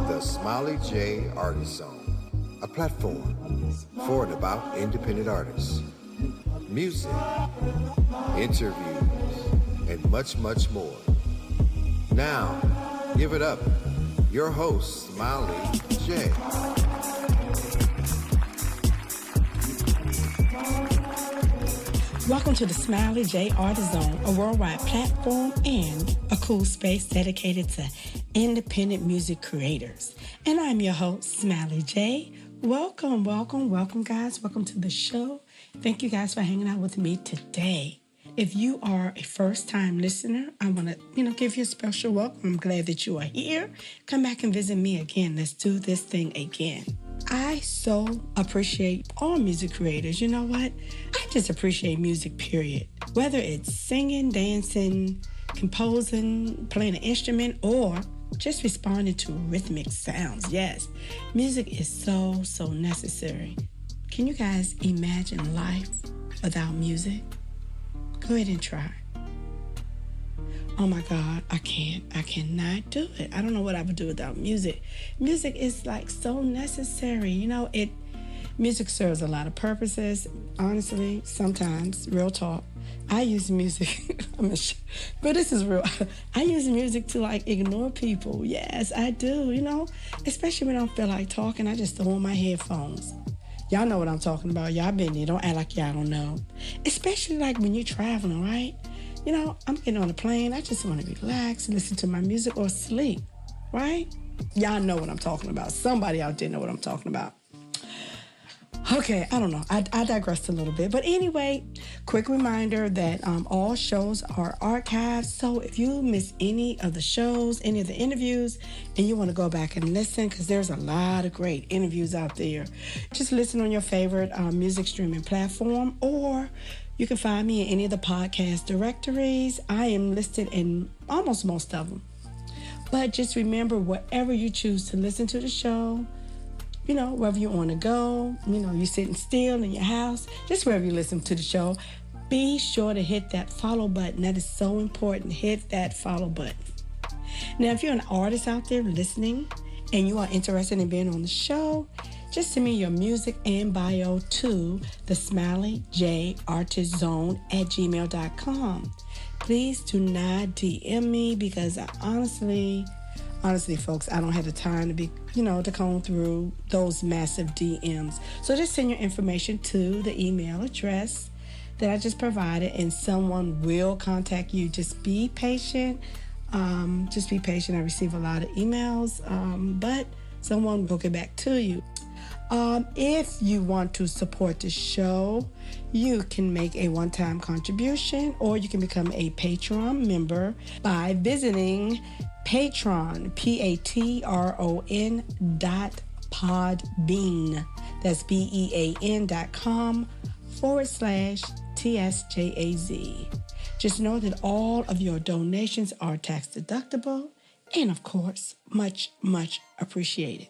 the Smiley J Artist Zone, a platform for and about independent artists, music, interviews, and much, much more. Now, give it up, your host, Smiley J. Welcome to the Smiley J Artist Zone, a worldwide platform and a cool space dedicated to independent music creators. And I'm your host, Smiley J. Welcome, guys. Welcome to the show. Thank you guys for hanging out with me today. If you are a first-time listener, I want to, give you a special welcome. I'm glad that you are here. Come back and visit me again. Let's do this thing again. I so appreciate all music creators. You know what? I just appreciate music, period. Whether it's singing, dancing, composing, playing an instrument, or just responding to rhythmic sounds. Yes, music is so necessary. Can you guys imagine life without music? Go ahead and try. Oh my God, I cannot do it. I don't know what I would do without music. Music is like so necessary. Music serves a lot of purposes. Honestly, sometimes, real talk, I use music, but this is real. I use music to ignore people. Yes, I do, especially when I don't feel like talking, I just throw on my headphones. Y'all know what I'm talking about. Y'all been there. Don't act like y'all don't know. Especially when you're traveling, right? I'm getting on a plane. I just want to relax, listen to my music, or sleep, right? Y'all know what I'm talking about. Somebody out there know what I'm talking about. Okay, I don't know. I digressed a little bit. But anyway, quick reminder that all shows are archived. So if you miss any of the shows, any of the interviews, and you want to go back and listen, because there's a lot of great interviews out there, just listen on your favorite music streaming platform, or you can find me in any of the podcast directories. I am listed in almost most of them. But just remember, wherever you choose to listen to the show, wherever you want to go, you're sitting still in your house, just wherever you listen to the show, be sure to hit that follow button. That is so important. Hit that follow button. Now, if you're an artist out there listening and you are interested in being on the show, just send me your music and bio to the SmileyJArtistZone@gmail.com. Please do not DM me, because I honestly, folks, I don't have the time to be, to comb through those massive DMs. So just send your information to the email address that I just provided, and someone will contact you. Just be patient. I receive a lot of emails, but someone will get back to you. If you want to support the show, you can make a one-time contribution, or you can become a Patreon member by visiting Patreon, patron.podbean. That's bean.com/TSJAZ. Just know that all of your donations are tax deductible and, of course, much appreciated.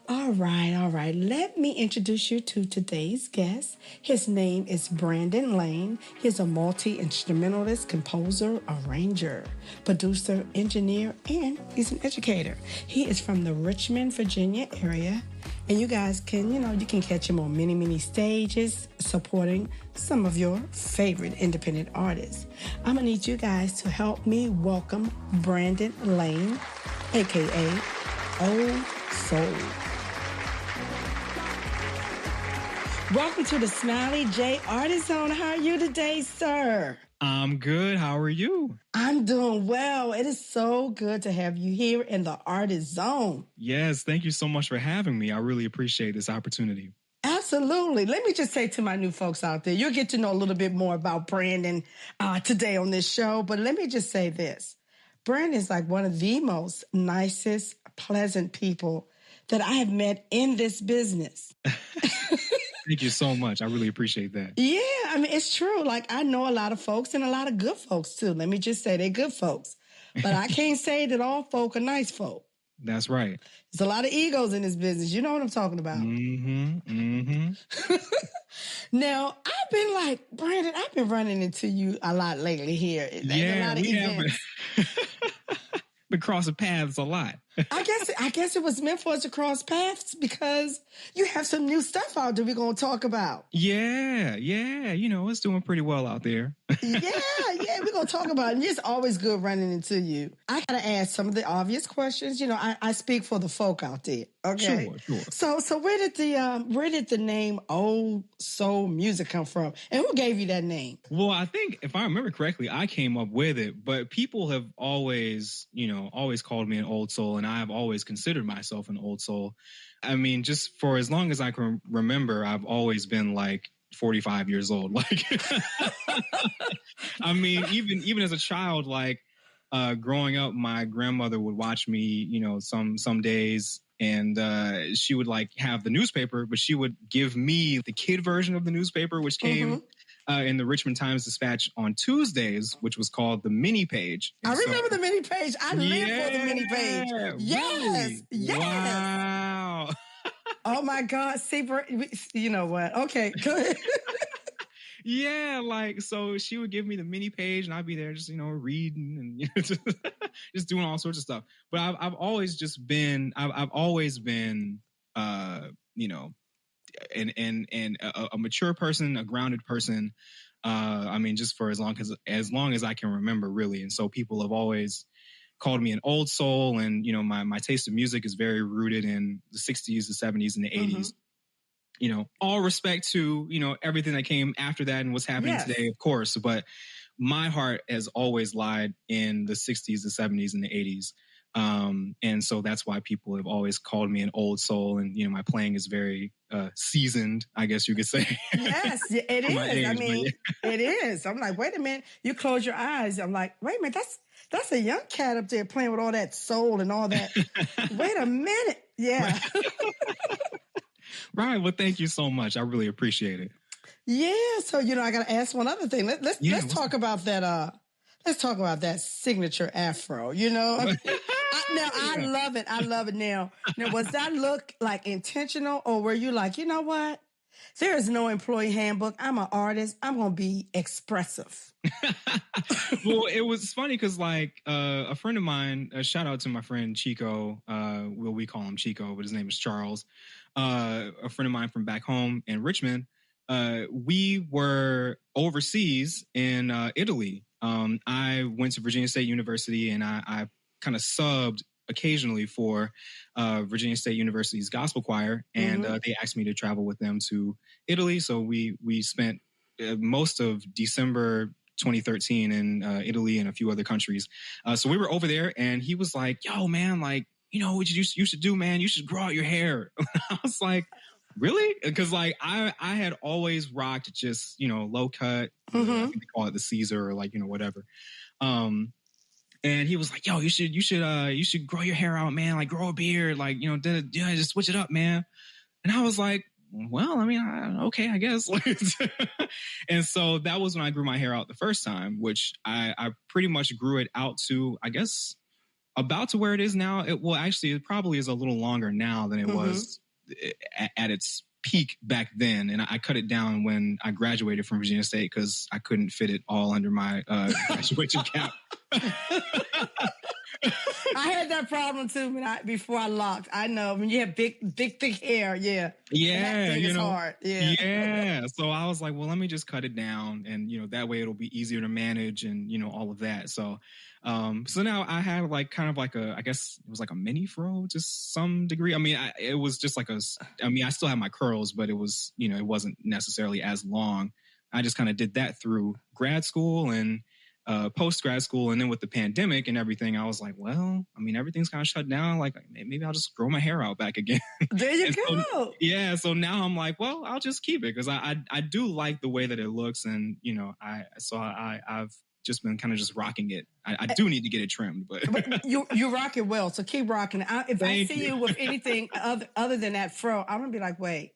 All right. Let me introduce you to today's guest. His name is Brandon Lane. He's a multi-instrumentalist, composer, arranger, producer, engineer, and he's an educator. He is from the Richmond, Virginia area. And you guys can, you can catch him on many stages supporting some of your favorite independent artists. I'm going to need you guys to help me welcome Brandon Lane, a.k.a. Old Soul. Welcome to the Smiley J Artist Zone. How are you today, sir? I'm good. How are you? I'm doing well. It is so good to have you here in the Artist Zone. Yes, thank you so much for having me. I really appreciate this opportunity. Absolutely. Let me just say to my new folks out there, you'll get to know a little bit more about Brandon today on this show. But let me just say this. Brandon is one of the most nicest, pleasant people that I have met in this business. Thank you so much. I really appreciate that. Yeah, it's true. I know a lot of folks, and a lot of good folks too. Let me just say they're good folks. But I can't say that all folk are nice folk. That's right. There's a lot of egos in this business. You know what I'm talking about. Mm-hmm. Now, I've been Brandon, I've been running into you a lot lately here. Yeah, we have been crossing paths a lot. I guess it was meant for us to cross paths because you have some new stuff out that we're going to talk about. Yeah. It's doing pretty well out there. Yeah, we're going to talk about it. It's always good running into you. I got to ask some of the obvious questions. I speak for the folk out there. Okay. Sure. So where did the name Old Soul Music come from? And who gave you that name? Well, I think if I remember correctly, I came up with it, but people have always called me an old soul, and I've always considered myself an old soul. I mean, just for as long as I can remember, I've always been like 45 years old. Like, I mean, even as a child, like growing up, my grandmother would watch me, some days, and she would like have the newspaper, but she would give me the kid version of the newspaper, which came in the Richmond Times-Dispatch on Tuesdays, which was called the mini page. And I remember the mini page. I lived for the mini page. Yes. Really? Yes. Wow. Oh my God. See, you know what? Okay, go ahead. Yeah, like, so she would give me the mini page and I'd be there just, reading and just doing all sorts of stuff. But I've always been, and a mature person, a grounded person. I mean, just for as long as I can remember, really. And so people have always called me an old soul, and my taste of music is very rooted in the 60s, the 70s, and the 80s. All respect to everything that came after that and what's happening today, of course. But my heart has always lied in the 60s, the 70s, and the 80s. And so that's why people have always called me an old soul. And, my playing is very seasoned, I guess you could say. Yes, it is. Age, I mean, it is. I'm like, wait a minute. You close your eyes. I'm like, wait a minute. That's a young cat up there playing with all that soul and all that. Wait a minute. Yeah. Right. Well, thank you so much. I really appreciate it. Yeah. So, I got to ask one other thing. Let's talk about that. Let's talk about that signature afro, Now, I love it. I love it. Now, was that look like intentional, or were you like, you know what? There is no employee handbook. I'm an artist. I'm going to be expressive. Well, it was funny because like a friend of mine, shout out to my friend Chico. We call him Chico, but his name is Charles. A friend of mine from back home in Richmond. We were overseas in Italy. I went to Virginia State University, and I kind of subbed occasionally for Virginia State University's gospel choir, and they asked me to travel with them to Italy. So we spent most of December 2013 in Italy and a few other countries. So we were over there, and he was like, "Yo, man, like, what you should do, man? You should grow out your hair." I was like, really? Because like I had always rocked just low cut. I think they call it the Caesar or like whatever. And he was like, "Yo, you should grow your hair out, man. Like grow a beard, like just switch it up, man." And I was like, "Well, I mean, okay, I guess." And so that was when I grew my hair out the first time, which I pretty much grew it out to, I guess, about to where it is now. It probably is a little longer now than it was at its peak back then. And I cut it down when I graduated from Virginia State because I couldn't fit it all under my graduation cap. I had that problem too before I locked. I know when you have big, thick hair. Yeah. Yeah. That thing is hard. Yeah. Yeah. So I was like, well, let me just cut it down, and that way it'll be easier to manage and all of that. So now I have like kind of like I guess it was like a mini fro to some degree. I mean, it was just like I still have my curls, but it was, it wasn't necessarily as long. I just kind of did that through grad school and post-grad school. And then with the pandemic and everything, I was like, well, I mean, everything's kind of shut down. Like maybe I'll just grow my hair out back again. There you go. So, yeah. So now I'm like, well, I'll just keep it because I do like the way that it looks. And, I've just been kind of just rocking it. I do need to get it trimmed, but you rock it well. So keep rocking it. If I see you with anything other than that fro, I'm going to be like, wait,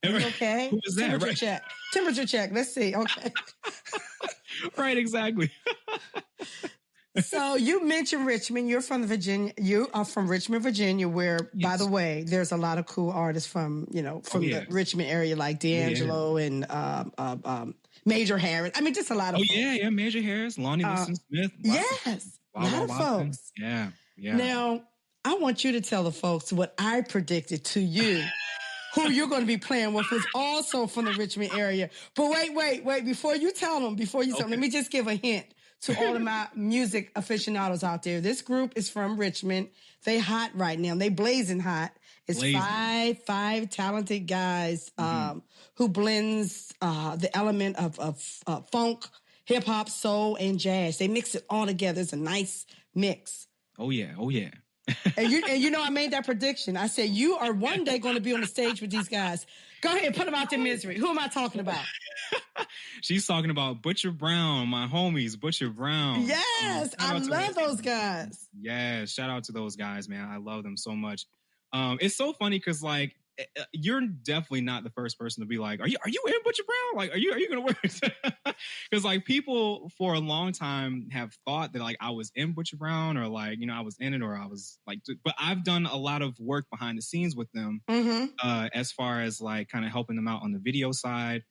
are you okay? Who is that? Temperature check. Temperature check. Let's see. Okay. Right, exactly. So you mentioned Richmond. You are from Richmond, Virginia, where, by the way, there's a lot of cool artists from the Richmond area, like D'Angelo and Major Harris. I mean, just a lot of folks. Yeah, Major Harris, Lonnie Liston Smith. Yes, a lot of folks. Yeah. Now, I want you to tell the folks what I predicted to you. Who you're going to be playing with was also from the Richmond area. But wait. Before you tell them, let me just give a hint to all of my music aficionados out there. This group is from Richmond. They hot right now. They blazing hot. It's five talented guys who blends the element of funk, hip hop, soul, and jazz. They mix it all together. It's a nice mix. Oh yeah. and you know, I made that prediction. I said, you are one day going to be on the stage with these guys. Go ahead, put them out their misery. Who am I talking about? She's talking about Butcher Brown, my homies, Butcher Brown. Yes, I love those guys. Yeah, shout out to those guys, man. I love them so much. It's so funny because like you're definitely not the first person to be like, are you in Butcher Brown? Like, are you gonna work? Because like people for a long time have thought that like I was in Butcher Brown or like, you know, I was in it or I was like, but I've done a lot of work behind the scenes with them as far as like kind of helping them out on the video side,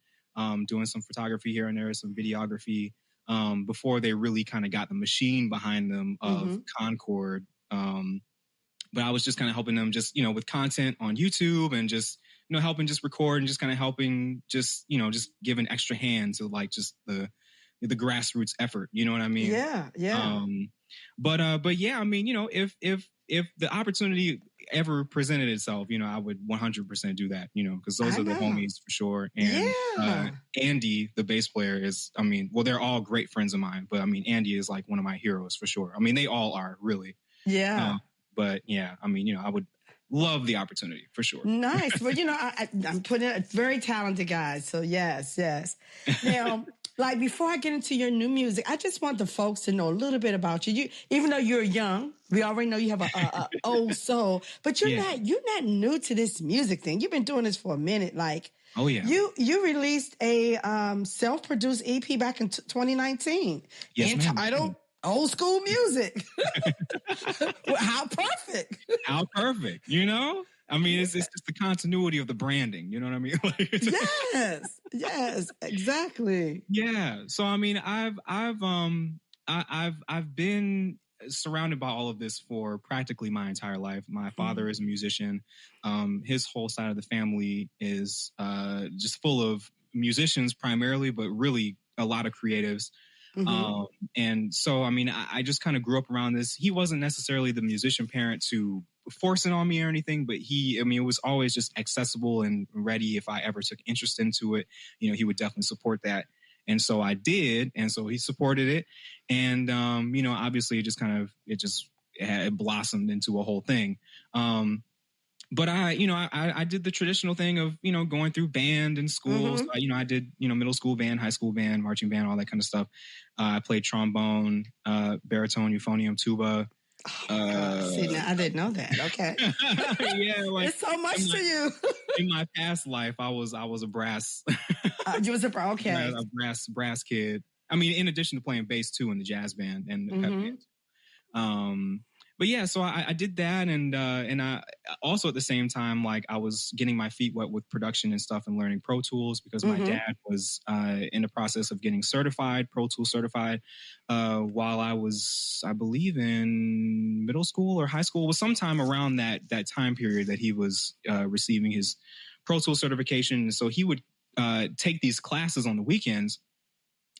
doing some photography here and there, some videography, before they really kind of got the machine behind them of Concord. But I was just kind of helping them just, you know, with content on YouTube and just, you know, helping just record and just kind of helping just, you know, just give an extra hand to like just the grassroots effort. You know what I mean? Yeah. But yeah, I mean, you know, if the opportunity ever presented itself, you know, I would 100% do that, you know, because those are the homies for sure. And Andy, the bass player is, I mean, well, they're all great friends of mine, but I mean, Andy is like one of my heroes for sure. I mean, they all are really. Yeah. But yeah, I mean, you know, I would love the opportunity for sure. Nice. Well, you know, I'm putting it very talented guys. So yes. Now, like before I get into your new music, I just want the folks to know a little bit about you. Even though you're young, we already know you have a old soul, but you're not new to this music thing. You've been doing this for a minute. Like, oh yeah, you released a self-produced EP back in 2019 entitled Old School Music. How perfect. How perfect, you know? I mean, it's just the continuity of the branding, you know what I mean? Yes, exactly. Yeah. So I mean, I've been surrounded by all of this for practically my entire life. My father is a musician. His whole side of the family is just full of musicians primarily, but really a lot of creatives. And so, I mean, I just kind of grew up around this. He wasn't necessarily the musician parent to force it on me or anything, but it was always just accessible and ready. If I ever took interest into it, you know, he would definitely support that. And so I did. And so he supported it. And, you know, obviously it blossomed into a whole thing. But I did the traditional thing of, you know, going through band in school. So, you know, I did, you know, middle school band, high school band, marching band, all that kind of stuff. I played trombone, baritone, euphonium, tuba. See, now I didn't know that. Okay. Yeah. Like, it's so much to you. In my past life, I was a brass. You was a brass kid. I mean, in addition to playing bass too in the jazz band and the pep band. But yeah, so I did that, and I also at the same time, like I was getting my feet wet with production and stuff and learning Pro Tools because my dad was in the process of getting Pro Tools certified, while I was, I believe, in middle school or high school. It was sometime around that time period that he was receiving his Pro Tools certification. And so he would take these classes on the weekends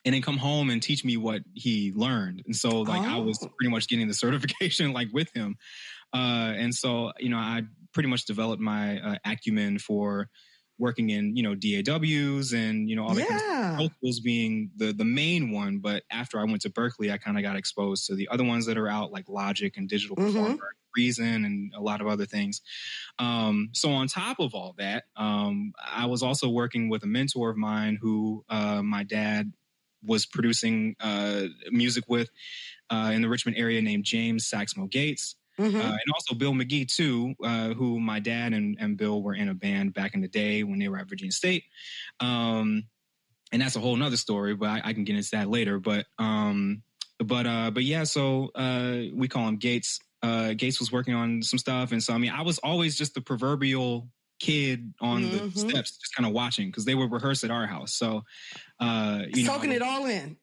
and then come home and teach me what he learned. And so like I was pretty much getting the certification like with him. And so, you know, I pretty much developed my acumen for working in, you know, DAWs and, you know, all that kind of stuff. Pro Tools being the main one. But after I went to Berkeley, I kind of got exposed to the other ones that are out, like Logic and Digital Performer, Reason, and a lot of other things. So on top of all that, I was also working with a mentor of mine who my dad was producing music with in the Richmond area named James Saxmo Gates. And also Bill McGee too, who my dad and Bill were in a band back in the day when they were at Virginia State. And that's a whole nother story, but I can get into that later. But yeah, so we call him Gates. Gates was working on some stuff. And so, I mean, I was always just the proverbial kid on the steps, just kind of watching because they would rehearse at our house. So, soaking it all in,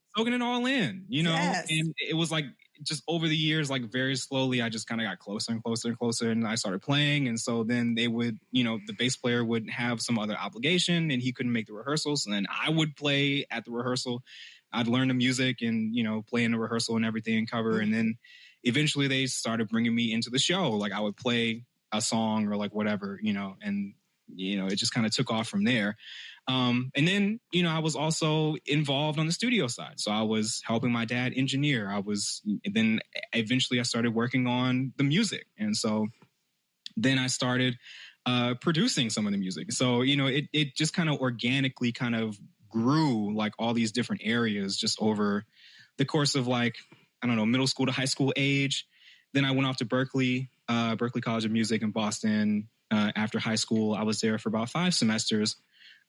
you know, and it was like just over the years, like very slowly, I just kind of got closer and closer and closer, and I started playing. And so then they would, the bass player would have some other obligation and he couldn't make the rehearsals. And then I would play at the rehearsal. I'd learn the music and, play in the rehearsal and everything and cover. And then eventually they started bringing me into the show. Like I would play a song or like whatever, and, it just kind of took off from there. And then, I was also involved on the studio side. So I was helping my dad engineer. Then eventually I started working on the music. And so then I started producing some of the music. So, it just kind of organically kind of grew like all these different areas just over the course of like, I don't know, middle school to high school age. Then I went off to Berkeley College of Music in Boston. After high school, I was there for about 5 semesters.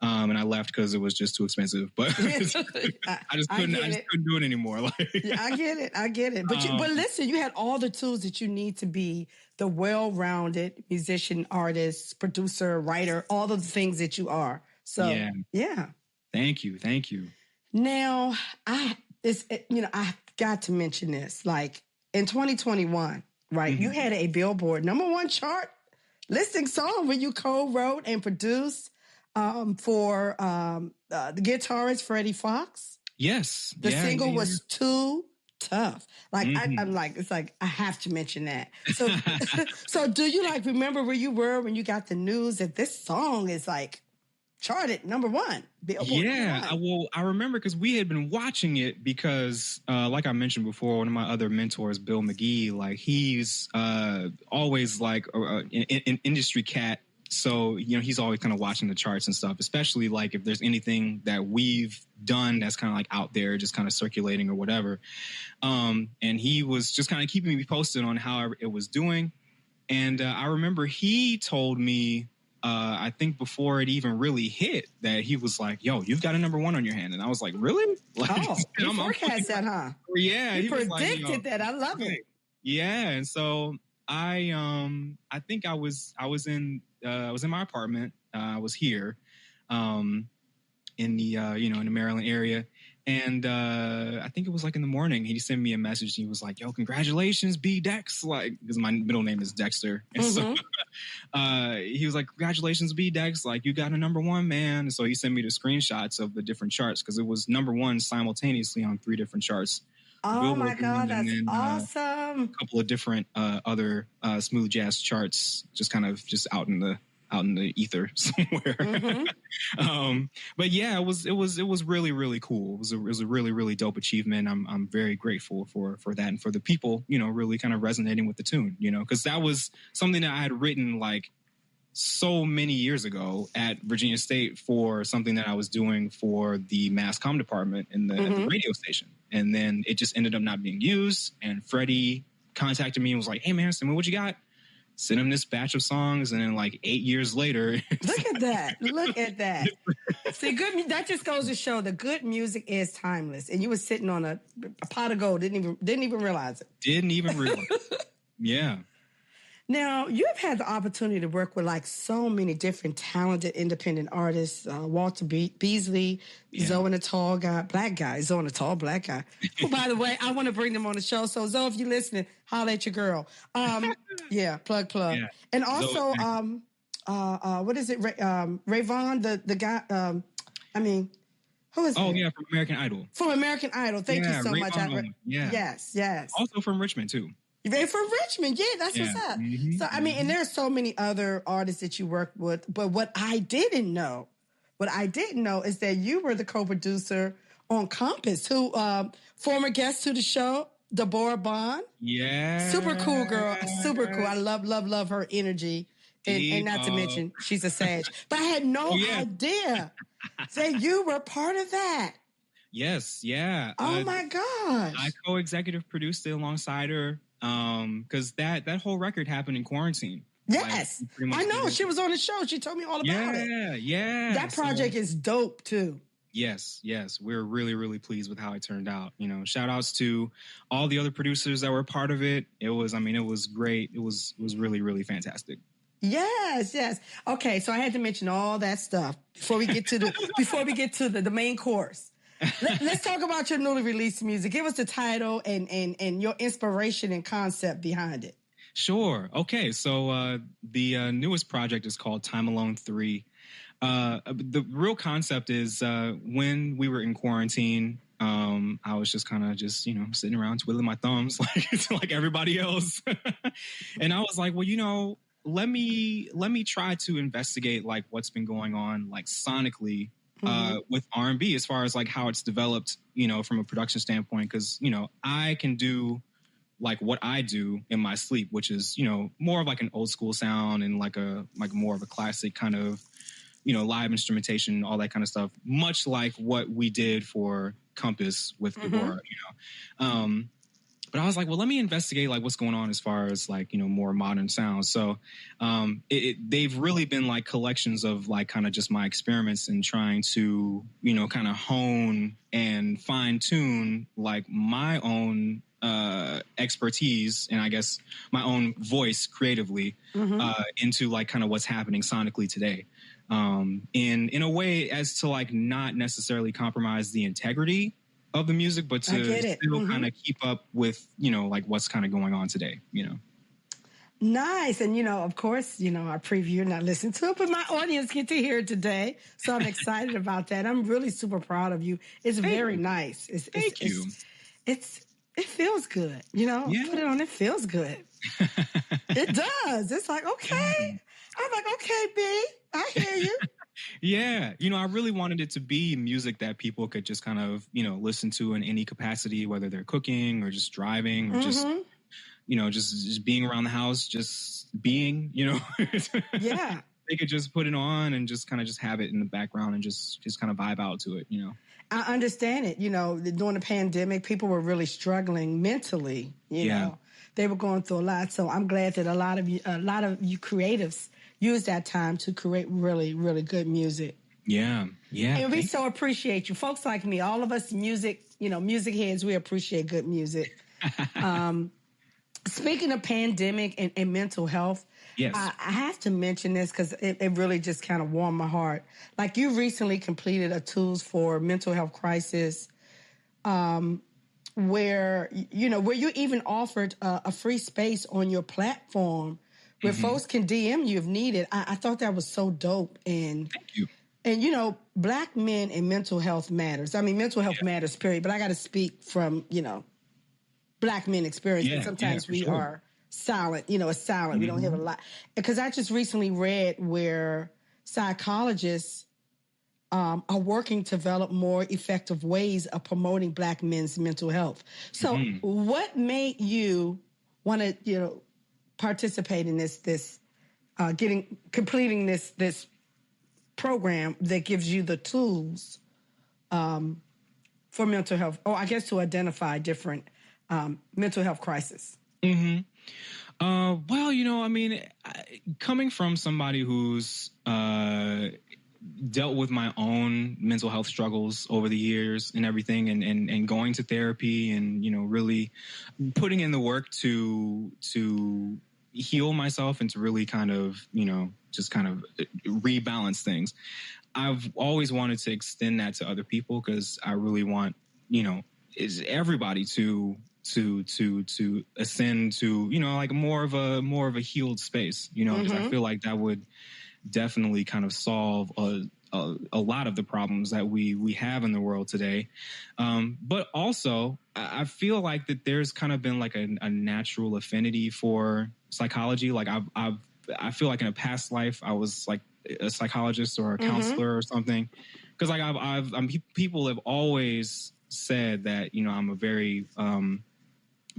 And I left because it was just too expensive. But I just couldn't do it anymore. Yeah, I get it. But listen, you had all the tools that you need to be the well-rounded musician, artist, producer, writer, all of the things that you are. So yeah. Thank you. Now, I've got to mention this. Like in 2021, right? You had a Billboard #1 chart listing song when you co-wrote and produced for the guitarist Freddie Fox. Yes. The single was Too Tough. Like I'm like, it's like I have to mention that. So so do you like remember where you were when you got the news that this song is like charted #1? Billboard well, I remember because we had been watching it because, like I mentioned before, one of my other mentors, Bill McGee, like he's always like an industry cat. So, he's always kind of watching the charts and stuff, especially like if there's anything that we've done that's kind of like out there, just kind of circulating or whatever. And he was just kind of keeping me posted on how it was doing. And I remember he told me, I think before it even really hit, that he was like, yo, you've got a #1 on your hand. And I was like, really? Like, you forecast that, huh? Yeah. He predicted that. I love it. Yeah. And so I think I was in my apartment. I was here, in the, in the Maryland area. And I think it was like in the morning, he sent me a message. He was like, yo, congratulations, B Dex. Like, because my middle name is Dexter. And so he was like, congratulations, B Dex. Like, you got a #1, man. And so he sent me the screenshots of the different charts because it was #1 simultaneously on 3 different charts. Oh my God, that's awesome. A couple of different other smooth jazz charts, just kind of just out in the ether somewhere. But yeah, it was really, really cool. It was a really, really dope achievement. I'm very grateful for that and for the people, really kind of resonating with the tune, because that was something that I had written like so many years ago at Virginia State for something that I was doing for the mass comm department in the, at the radio station. And then it just ended up not being used. And Freddie contacted me and was like, hey man, what you got? Sent him this batch of songs. And then like 8 years later. Look at that. See, that just goes to show the good music is timeless. And you were sitting on a pot of gold, didn't even realize it. Didn't even realize it. Yeah. Now, you've had the opportunity to work with like so many different talented independent artists, Walter Beasley, Zoe and the Tall Guy, Black Guy, Zoe and the Tall Black Guy. Who, by the way, I want to bring them on the show. So, Zoe, if you're listening, holler at your girl. Plug. Yeah. And also, what is it? Rayvon, the guy, who is Oh, yeah, from American Idol. From American Idol. Thank you so much. Yes. Also from Richmond, too. You're from Richmond. Yeah, that's what's up. Mm-hmm. So, and there are so many other artists that you work with. But what I didn't know is that you were the co-producer on Compass, who, former guest to the show, Deborah Bond. Yeah. Super cool girl. Super cool. I love her energy. And not to mention, she's a Sag. But I had no idea that you were part of that. Yes, yeah. Oh, my gosh. I co-executive produced it alongside her. Because that whole record happened in quarantine. Yes, like, I know. She was on the show. She told me all about it. Yeah. That project is dope too. Yes. We're really, really pleased with how it turned out. Shout outs to all the other producers that were part of it. It was great. It was really, really fantastic. Yes. Okay, so I had to mention all that stuff before we get to the main course. Let's talk about your newly released music. Give us the title and your inspiration and concept behind it. Sure. Okay. So the newest project is called Time Alone 3. The real concept is when we were in quarantine, I was just kind of sitting around twiddling my thumbs like everybody else. And I was like, well, let me try to investigate like what's been going on like sonically with R&B as far as like how it's developed, from a production standpoint. Because, I can do like what I do in my sleep, which is, more of like an old school sound and like more of a classic kind of, live instrumentation, all that kind of stuff, much like what we did for Compass with Deborah, But I was like, well, let me investigate like what's going on as far as like, more modern sounds. So they've really been like collections of like kind of just my experiments and trying to, kind of hone and fine tune like my own expertise and I guess my own voice creatively into like kind of what's happening sonically today. In a way as to like not necessarily compromise the integrity of the music, but to still kind of keep up with, like what's kind of going on today, Nice. And, of course, our preview, you're not listening to it, but my audience get to hear it today. So I'm excited about that. I'm really super proud of you. It's very nice. Thank you. It feels good. Yeah. Put it on. It feels good. It does. It's like, okay. I'm like, okay, B, I hear you. Yeah. I really wanted it to be music that people could just kind of, listen to in any capacity, whether they're cooking or just driving or just, just being around the house, just being, Yeah. They could just put it on and just kind of just have it in the background and just kind of vibe out to it, I understand it. During the pandemic, people were really struggling mentally, know. They were going through a lot. So I'm glad that a lot of you creatives use that time to create really, really good music. Yeah. Yeah. And we so appreciate you. Folks like me, all of us music heads, we appreciate good music. Speaking of pandemic and mental health, yes. I have to mention this because it really just kind of warmed my heart. Like you recently completed a Tools for Mental Health Crisis where you even offered a free space on your platform where folks can DM you if needed. I thought that was so dope. And thank you. And, Black men and mental health matters. I mean, mental health matters, period. But I got to speak from, Black men experience. Yeah, sometimes we are silent, it's silent. We don't hear a lot. Because I just recently read where psychologists are working to develop more effective ways of promoting Black men's mental health. So what made you want to, participate in completing this program that gives you the tools for mental health, or I guess to identify different mental health crises? Well, coming from somebody who's dealt with my own mental health struggles over the years and everything and going to therapy and, really putting in the work to heal myself and to really kind of, just kind of rebalance things. I've always wanted to extend that to other people because I really want, is everybody to ascend to, like more of a healed space, because I feel like that would definitely kind of solve a lot of the problems that we have in the world today. But also I feel like that there's kind of been like a natural affinity for psychology. Like I feel like in a past life I was like a psychologist or a counselor or something. Cause like people have always said that, I'm a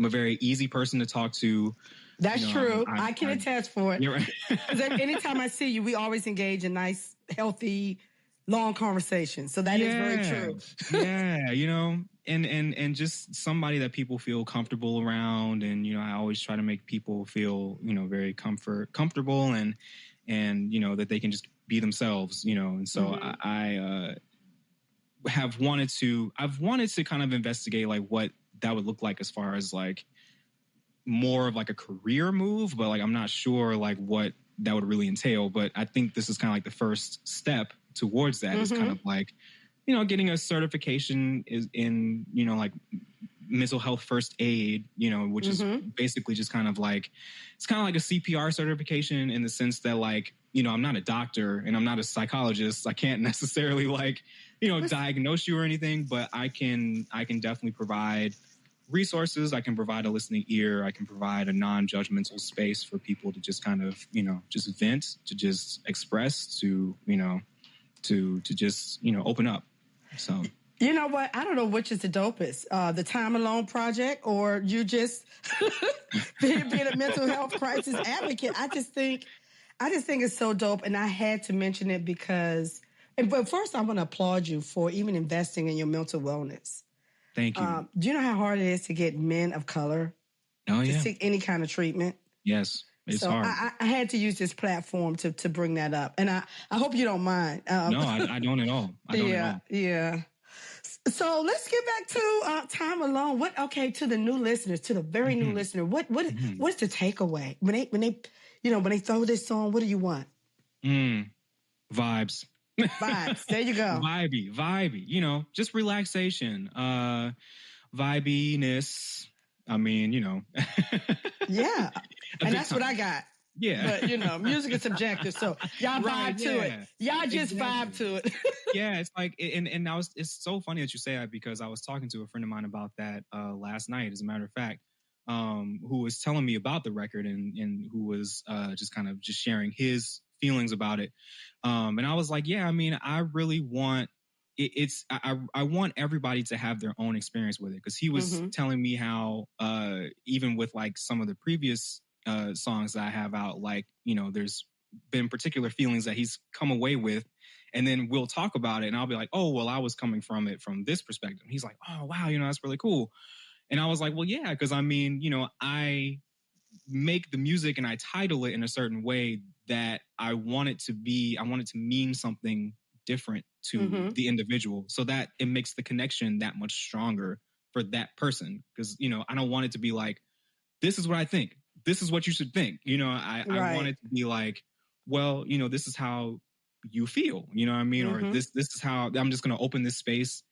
very easy person to talk to. That's true. I can attest for it. You're right. Anytime I see you, we always engage in nice, healthy, long conversations. So that is very true. Yeah, and just somebody that people feel comfortable around. And, I always try to make people feel, very comfortable and, that they can just be themselves, and so I've wanted to kind of investigate like what that would look like as far as like more of like a career move, but like I'm not sure like what that would really entail. But I think this is kind of like the first step towards that is kind of like, getting a certification is in, like mental health first aid, which is basically just kind of like, it's kind of like a CPR certification in the sense that like, I'm not a doctor and I'm not a psychologist. I can't necessarily like, diagnose you or anything, but I can definitely provide resources. I can provide a listening ear. I can provide a non-judgmental space for people to just kind of, just vent, to just express, to just, open up. So. You know what? I don't know which is the dopest, the Time Alone Project or you just being a mental health crisis advocate. I just think it's so dope. And I had to mention it because, but first I want to applaud you for even investing in your mental wellness. Thank you. Do you know how hard it is to get men of color to seek any kind of treatment? Yes, it's hard. I had to use this platform to bring that up. And I hope you don't mind. No, I don't at all. I don't at all. Yeah. So let's get back to Time Alone. To the new listeners, to the very new listener, what's the takeaway when they throw this on? What do you want? Vibes. Vibes. There you go. Vibey. Just relaxation, vibiness. I mean, yeah, and that's what I got. Yeah. But, music is subjective. So y'all vibe to it. Y'all just vibe to it. Yeah. It's like, and now it's so funny that you say that because I was talking to a friend of mine about that last night, as a matter of fact, who was telling me about the record and who was just kind of just sharing his feelings about it. And I was like, yeah, I mean, I really want I want everybody to have their own experience with it. Cause he was telling me how even with like some of the previous songs that I have out, like, there's been particular feelings that he's come away with, and then we'll talk about it and I'll be like, oh, well, I was coming from it from this perspective. He's like, oh, wow, that's really cool. And I was like, well, yeah, because I mean, I make the music and I title it in a certain way that I want it to mean something different to the individual so that it makes the connection that much stronger for that person. Because, I don't want it to be like, this is what I think. This is what you should think. I want it to be like, well, this is how you feel, you know what I mean? Or this is how I'm just going to open this space,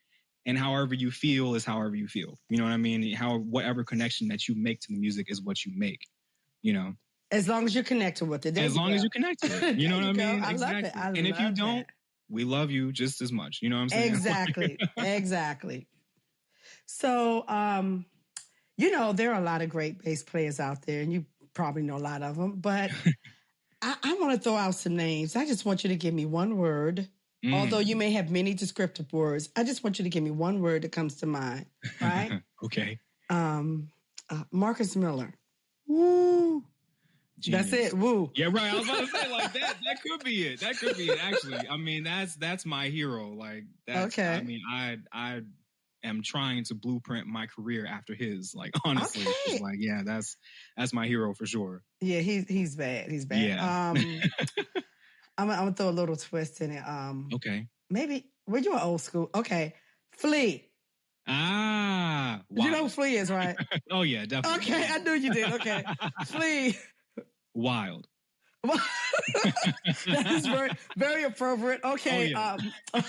and however you feel is however you feel. You know what I mean? Whatever connection that you make to the music is what you make, As long as you're connected with it. As long as you connect to it. You know what I mean? I exactly. Love it. And if you don't, we love you just as much. You know what I'm saying? Exactly. Exactly. So, there are a lot of great bass players out there, and you probably know a lot of them, but I want to throw out some names. I just want you to give me one word, although you may have many descriptive words. I just want you to give me one word that comes to mind, right? Okay. Marcus Miller. Woo. Genius. That's it. Woo. Yeah, right. I was about to say, like, that could be it. That could be it, actually. I mean, that's my hero. Like, that's, okay. I mean, I am trying to blueprint my career after his, like, honestly. Okay. Like, yeah, that's my hero for sure. Yeah, he's bad. He's bad. Yeah. I'm gonna throw a little twist in it. Okay. Maybe, well, you're old school. Okay. Flea. Ah. Wow. You know who Flea is, right? Oh, yeah, definitely. Okay, I knew you did. Okay. Flea. Wild. That is very, very appropriate. Okay. Oh, yeah.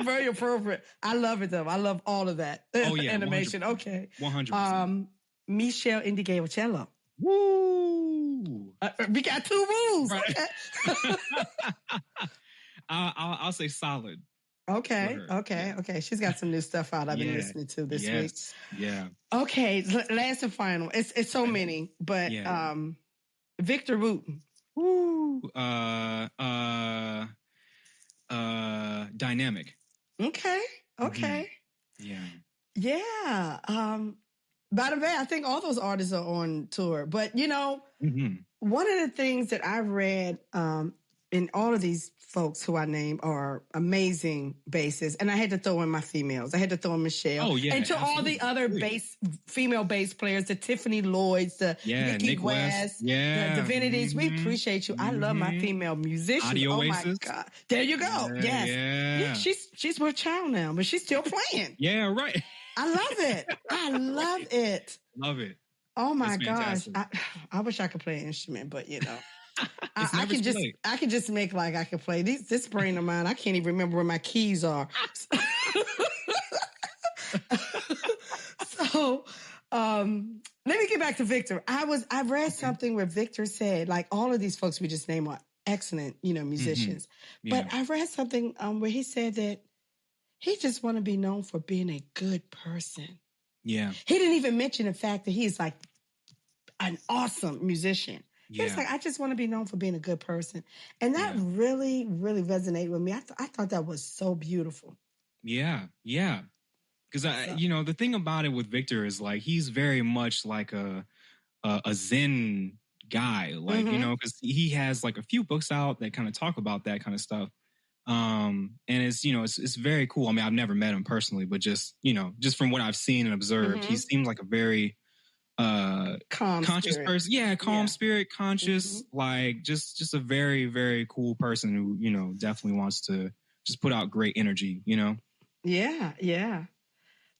Very appropriate. I love it, though. I love all of that. Oh, yeah. Animation. 100%. Okay. 100%. Michelle Indigawacello. Woo! We got two rules. Right. Okay. I'll say solid. Okay. She's got some new stuff out I've been listening to this week. Yeah. Okay. Last and final. It's so many, but Victor Wooten. Woo. Dynamic. Okay. Yeah. By the way, I think all those artists are on tour. But, one of the things that I've read in all of these folks who I named are amazing bassists. And I had to throw in my females. I had to throw in Michelle. Oh, yeah. And to all the other female bass players, the Tiffany Lloyds, the Nikki West, the Divinities. We appreciate you. I love my female musicians. Audio my Oasis. God. There you go. Yes. Yeah. She's with child now, but she's still playing. Yeah, right. I love it. Love it. Oh my gosh. I wish I could play an instrument, but I can just make like I can play this brain of mine. I can't even remember where my keys are. So let me get back to Victor. I read something where Victor said, like, all of these folks we just named are excellent, musicians. Yeah. But I read something where he said that he just want to be known for being a good person. Yeah. He didn't even mention the fact that he's like an awesome musician. He was like, I just want to be known for being a good person. And that really, really resonated with me. I thought that was so beautiful. Yeah. Yeah. Because the thing about it with Victor is like he's very much like a Zen guy, like because he has like a few books out that kind of talk about that kind of stuff. And it's very cool. I mean, I've never met him personally, but just from what I've seen and observed, he seems like a very calm conscious spirit. person. Yeah, calm spirit, conscious, like just a very, very cool person who definitely wants to just put out great energy. Yeah.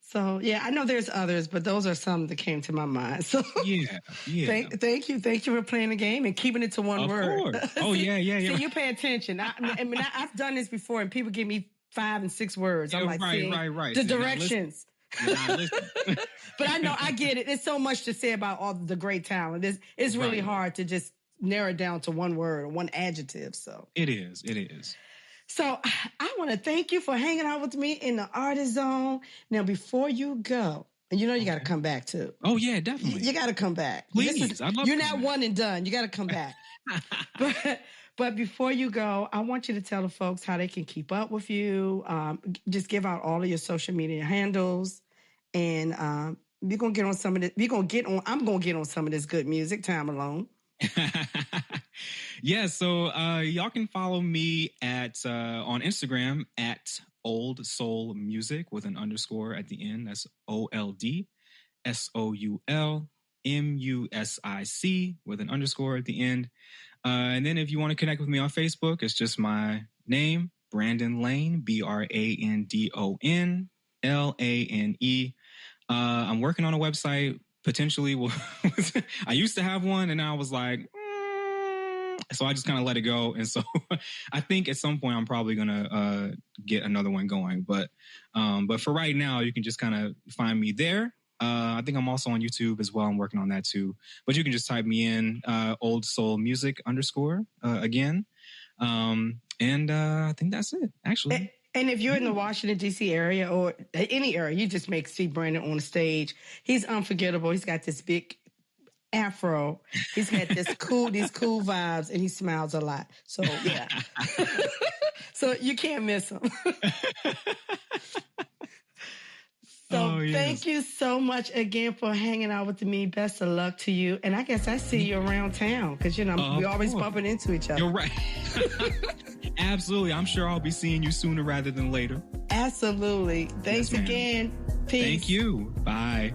So, I know there's others, but those are some that came to my mind. So, yeah. Thank you for playing the game and keeping it to one word. Course. Oh, See, yeah. See, you pay attention. I've done this before, and people give me 5 and 6 words. I'm like, right. The directions. But I get it. There's so much to say about all the great talent. It's really hard to just narrow it down to one word or one adjective. So it is. So I want to thank you for hanging out with me in the Artist Zone. Now, before you go, and you got to come back too. Oh yeah, definitely. You got to come back. Please, I'd love you're not one and done. You got to come back. But before you go, I want you to tell the folks how they can keep up with you. Just give out all of your social media handles, and we're gonna get on some of this. I'm gonna get on some of this good music. Time alone. Yeah, so y'all can follow me at on Instagram at Old Soul Music with an underscore at the end. That's OldSoulMusic with an underscore at the end. And then if you want to connect with me on Facebook, it's just my name, Brandon Lane, BrandonLane. I'm working on a website. Potentially, I used to have one, and I was like, so I just kind of let it go. And so I think at some point I'm probably gonna get another one going. But for right now, you can just kind of find me there. I think I'm also on YouTube as well. I'm working on that too. But you can just type me in Old Soul Music underscore again. And I think that's it, actually. And if you're in the Washington, D.C. area or any area, you just see Brandon on the stage. He's unforgettable. He's got this big afro. He's got these cool vibes, and he smiles a lot. So, yeah. So you can't miss him. Thank you so much again for hanging out with me. Best of luck to you. And I guess I see you around town because, we're always bumping into each other. You're right. Absolutely. I'm sure I'll be seeing you sooner rather than later. Absolutely. Thanks again. Peace. Thank you. Bye.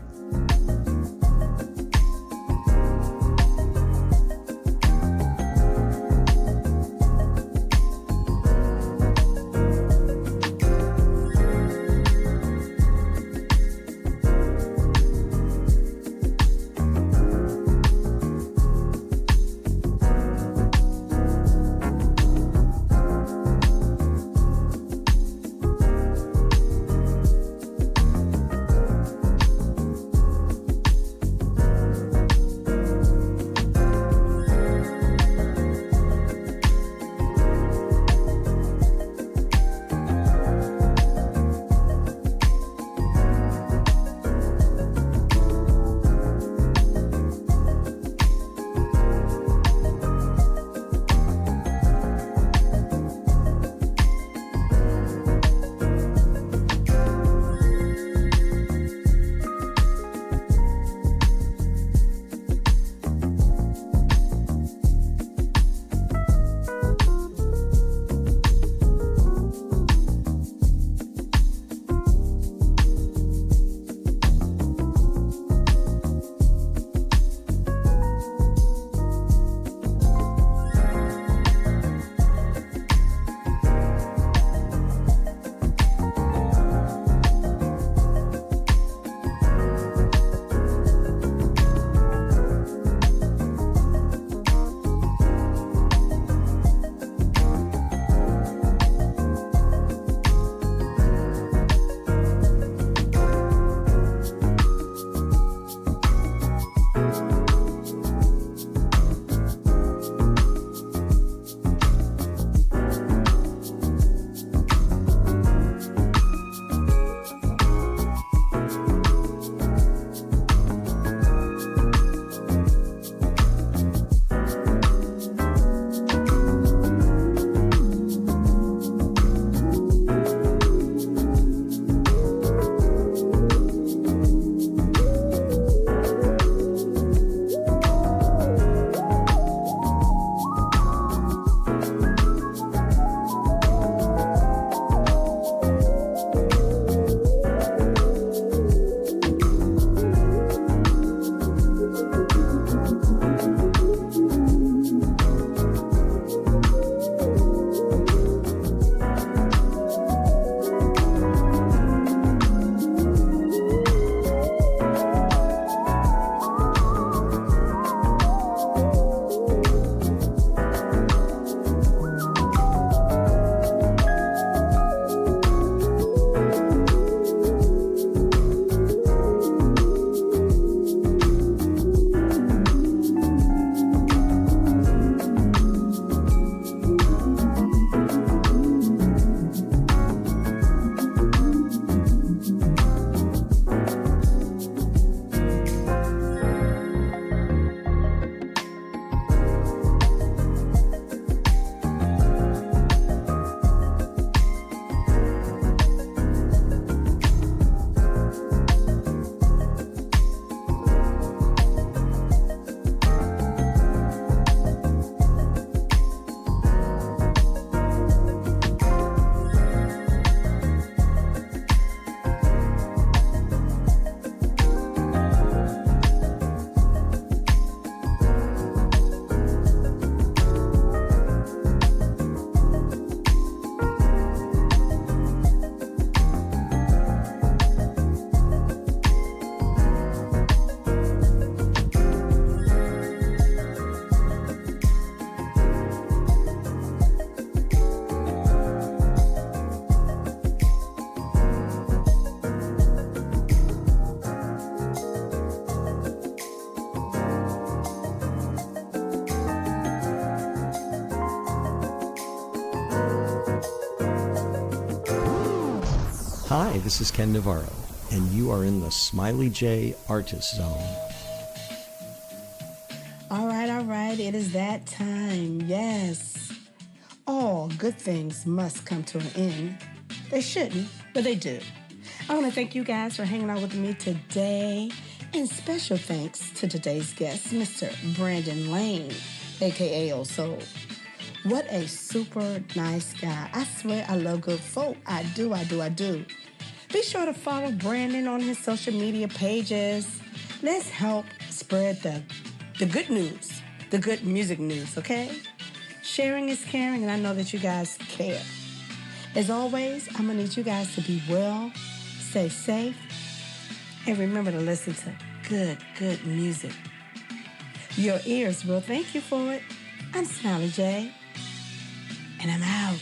Hi, this is Ken Navarro, and you are in the Smiley J Artist Zone. All right, it is that time, yes. All good things must come to an end. They shouldn't, but they do. I want to thank you guys for hanging out with me today, and special thanks to today's guest, Mr. Brandon Lane, a.k.a. Old Soul. What a super nice guy. I swear I love good folk. I do. Be sure to follow Brandon on his social media pages. Let's help spread the good news, the good music news, okay? Sharing is caring, and I know that you guys care. As always, I'm going to need you guys to be well, stay safe, and remember to listen to good music. Your ears will thank you for it. I'm Smiley J, and I'm out.